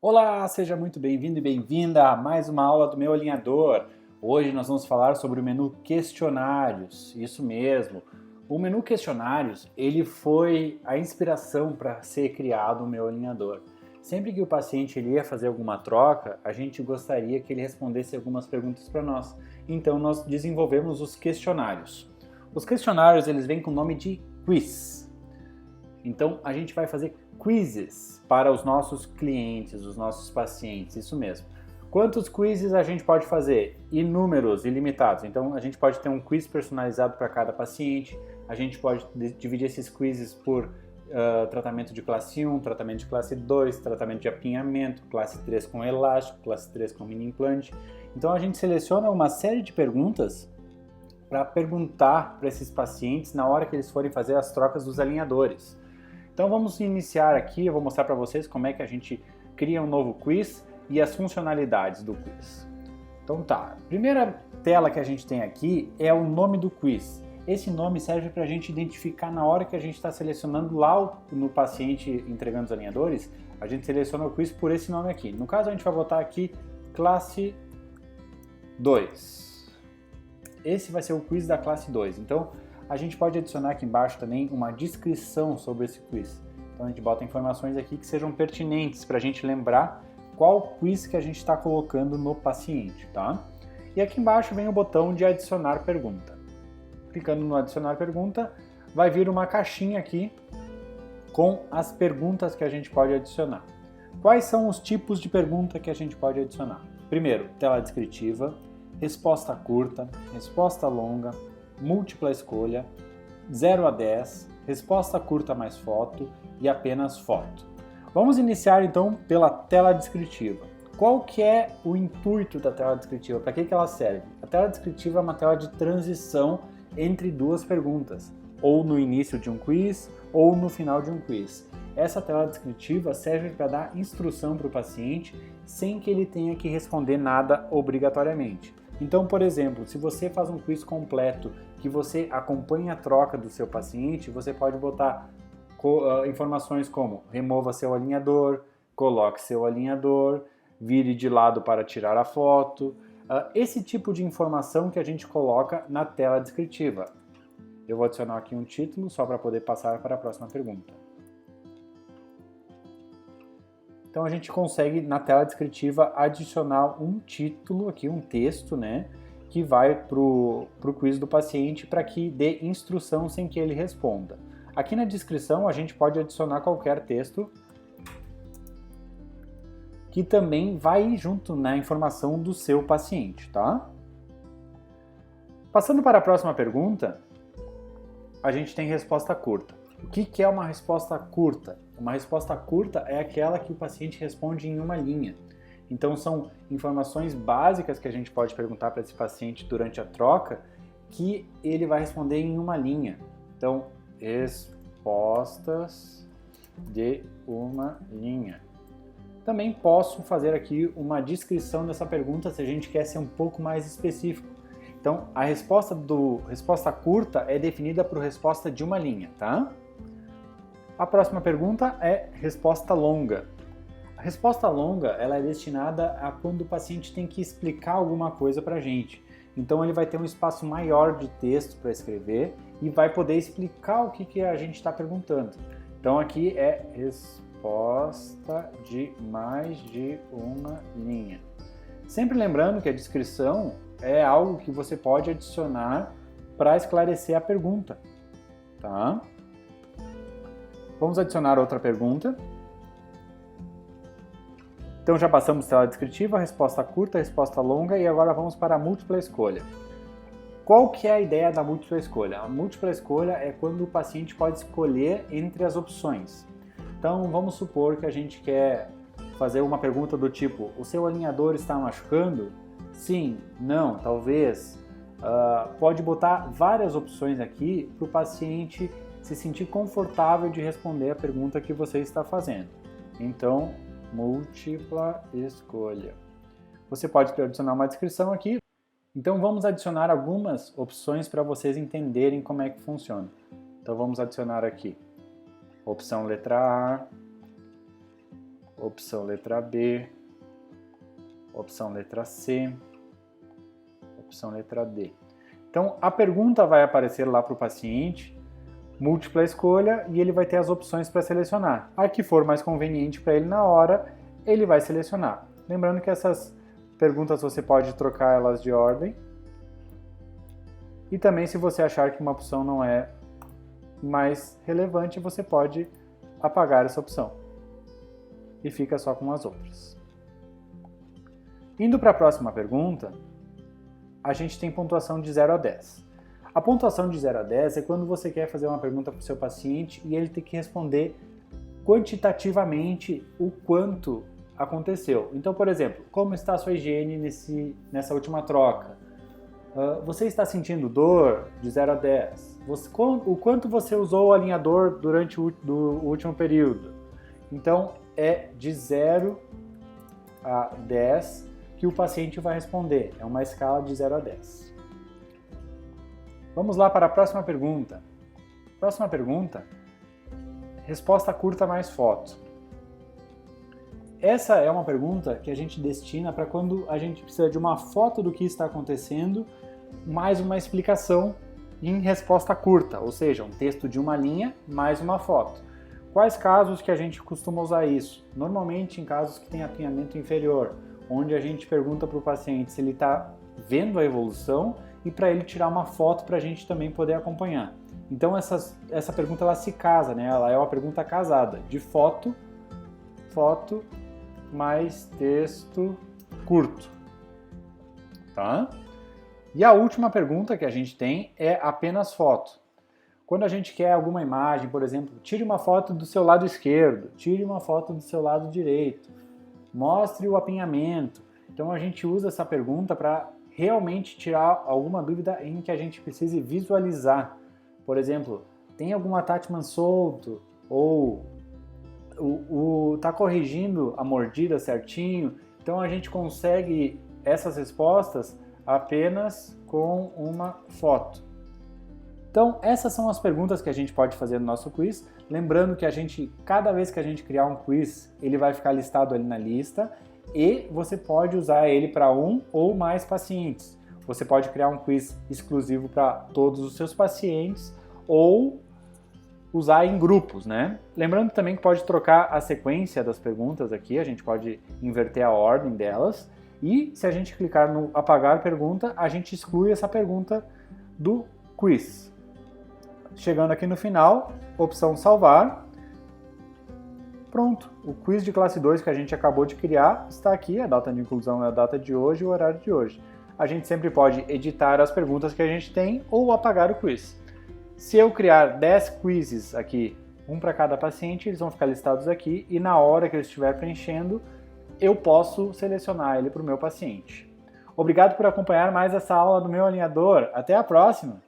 Olá, seja muito bem-vindo e bem-vinda a mais uma aula do meu alinhador. Hoje nós vamos falar sobre o menu questionários, isso mesmo. O menu questionários, ele foi a inspiração para ser criado o meu alinhador. Sempre que o paciente ele ia fazer alguma troca, a gente gostaria que ele respondesse algumas perguntas para nós. Então nós desenvolvemos os questionários. Os questionários, eles vêm com o nome de quiz. Então a gente vai fazer quizzes para os nossos clientes, os nossos pacientes, isso mesmo. Quantos quizzes a gente pode fazer? Inúmeros, ilimitados. Então a gente pode ter um quiz personalizado para cada paciente, a gente pode dividir esses quizzes por tratamento de classe 1, tratamento de classe 2, tratamento de apinhamento, classe 3 com elástico, classe 3 com mini implante. Então a gente seleciona uma série de perguntas para perguntar para esses pacientes na hora que eles forem fazer as trocas dos alinhadores. Então vamos iniciar aqui, eu vou mostrar para vocês como é que a gente cria um novo quiz e as funcionalidades do quiz. Então tá, a primeira tela que a gente tem aqui é o nome do quiz. Esse nome serve para a gente identificar na hora que a gente está selecionando lá no paciente entregando os alinhadores, a gente seleciona o quiz por esse nome aqui. No caso a gente vai botar aqui classe 2. Esse vai ser o quiz da classe 2. Então a gente pode adicionar aqui embaixo também uma descrição sobre esse quiz. Então a gente bota informações aqui que sejam pertinentes para a gente lembrar qual quiz que a gente está colocando no paciente, tá? E aqui embaixo vem o botão de adicionar pergunta. Clicando no adicionar pergunta, vai vir uma caixinha aqui com as perguntas que a gente pode adicionar. Quais são os tipos de pergunta que a gente pode adicionar? Primeiro, tela descritiva, resposta curta, resposta longa, múltipla escolha, 0 a 10, resposta curta mais foto e apenas foto. Vamos iniciar então pela tela descritiva. Qual que é o intuito da tela descritiva? Para que ela serve? A tela descritiva é uma tela de transição entre duas perguntas, ou no início de um quiz, ou no final de um quiz. Essa tela descritiva serve para dar instrução para o paciente sem que ele tenha que responder nada obrigatoriamente. Então, por exemplo, se você faz um quiz completo, que você acompanha a troca do seu paciente, você pode botar informações como remova seu alinhador, coloque seu alinhador, vire de lado para tirar a foto. Esse tipo de informação que a gente coloca na tela descritiva. Eu vou adicionar aqui um título só para poder passar para a próxima pergunta. Então a gente consegue na tela descritiva adicionar um título aqui, um texto, né, que vai para o quiz do paciente para que dê instrução sem que ele responda. Aqui na descrição a gente pode adicionar qualquer texto que também vai junto na informação do seu paciente, tá? Passando para a próxima pergunta, a gente tem resposta curta. O que é uma resposta curta? Uma resposta curta é aquela que o paciente responde em uma linha. Então são informações básicas que a gente pode perguntar para esse paciente durante a troca que ele vai responder em uma linha. Então, respostas de uma linha. Também posso fazer aqui uma descrição dessa pergunta se a gente quer ser um pouco mais específico. Então, a resposta curta é definida por resposta de uma linha, tá? A próxima pergunta é resposta longa. A resposta longa ela é destinada a quando o paciente tem que explicar alguma coisa para a gente. Então ele vai ter um espaço maior de texto para escrever e vai poder explicar o que a gente está perguntando. Então aqui é resposta de mais de uma linha. Sempre lembrando que a descrição é algo que você pode adicionar para esclarecer a pergunta, tá? Vamos adicionar outra pergunta. Então já passamos tela descritiva, resposta curta, resposta longa e agora vamos para a múltipla escolha. Qual que é a ideia da múltipla escolha? A múltipla escolha é quando o paciente pode escolher entre as opções. Então vamos supor que a gente quer fazer uma pergunta do tipo: o seu alinhador está machucando? Sim, não, talvez. Pode botar várias opções aqui para o paciente se sentir confortável de responder a pergunta que você está fazendo. Então, múltipla escolha. Você pode adicionar uma descrição aqui. Então, vamos adicionar algumas opções para vocês entenderem como é que funciona. Então, vamos adicionar aqui opção letra A, opção letra B, opção letra C, opção letra D. Então, a pergunta vai aparecer lá para o paciente, múltipla escolha, e ele vai ter as opções para selecionar. A que for mais conveniente para ele na hora, ele vai selecionar. Lembrando que essas perguntas você pode trocar elas de ordem. E também, se você achar que uma opção não é mais relevante, você pode apagar essa opção. E fica só com as outras. Indo para a próxima pergunta, a gente tem pontuação de 0 a 10. A pontuação de 0 a 10 é quando você quer fazer uma pergunta para o seu paciente e ele tem que responder quantitativamente o quanto aconteceu. Então, por exemplo, como está a sua higiene nessa última troca? Você está sentindo dor? De 0 a 10. O quanto você usou o alinhador durante o último período? Então, é de 0 a 10 que o paciente vai responder. É uma escala de 0 a 10. Vamos lá para a próxima pergunta. Próxima pergunta, resposta curta mais foto. Essa é uma pergunta que a gente destina para quando a gente precisa de uma foto do que está acontecendo, mais uma explicação em resposta curta, ou seja, um texto de uma linha mais uma foto. Quais casos que a gente costuma usar isso? Normalmente em casos que tem apinhamento inferior, onde a gente pergunta para o paciente se ele está vendo a evolução e para ele tirar uma foto para a gente também poder acompanhar. Então essa pergunta ela se casa, né? Ela é uma pergunta casada, de foto mais texto curto, tá? E a última pergunta que a gente tem é apenas foto. Quando a gente quer alguma imagem, por exemplo, tire uma foto do seu lado esquerdo, tire uma foto do seu lado direito, mostre o apinhamento. Então a gente usa essa pergunta para realmente tirar alguma dúvida em que a gente precise visualizar. Por exemplo, tem algum attachment solto ou tá corrigindo a mordida certinho. Então a gente consegue essas respostas apenas com uma foto. Então essas são as perguntas que a gente pode fazer no nosso quiz. Lembrando que cada vez que a gente criar um quiz, ele vai ficar listado ali na lista e você pode usar ele para um ou mais pacientes. Você pode criar um quiz exclusivo para todos os seus pacientes ou usar em grupos, né? Lembrando também que pode trocar a sequência das perguntas aqui, a gente pode inverter a ordem delas e se a gente clicar no apagar pergunta, a gente exclui essa pergunta do quiz. Chegando aqui no final, opção salvar. Pronto, o quiz de classe 2 que a gente acabou de criar está aqui, a data de inclusão é a data de hoje e o horário de hoje. A gente sempre pode editar as perguntas que a gente tem ou apagar o quiz. Se eu criar 10 quizzes aqui, um para cada paciente, eles vão ficar listados aqui e na hora que eu estiver preenchendo, eu posso selecionar ele para o meu paciente. Obrigado por acompanhar mais essa aula do meu alinhador. Até a próxima!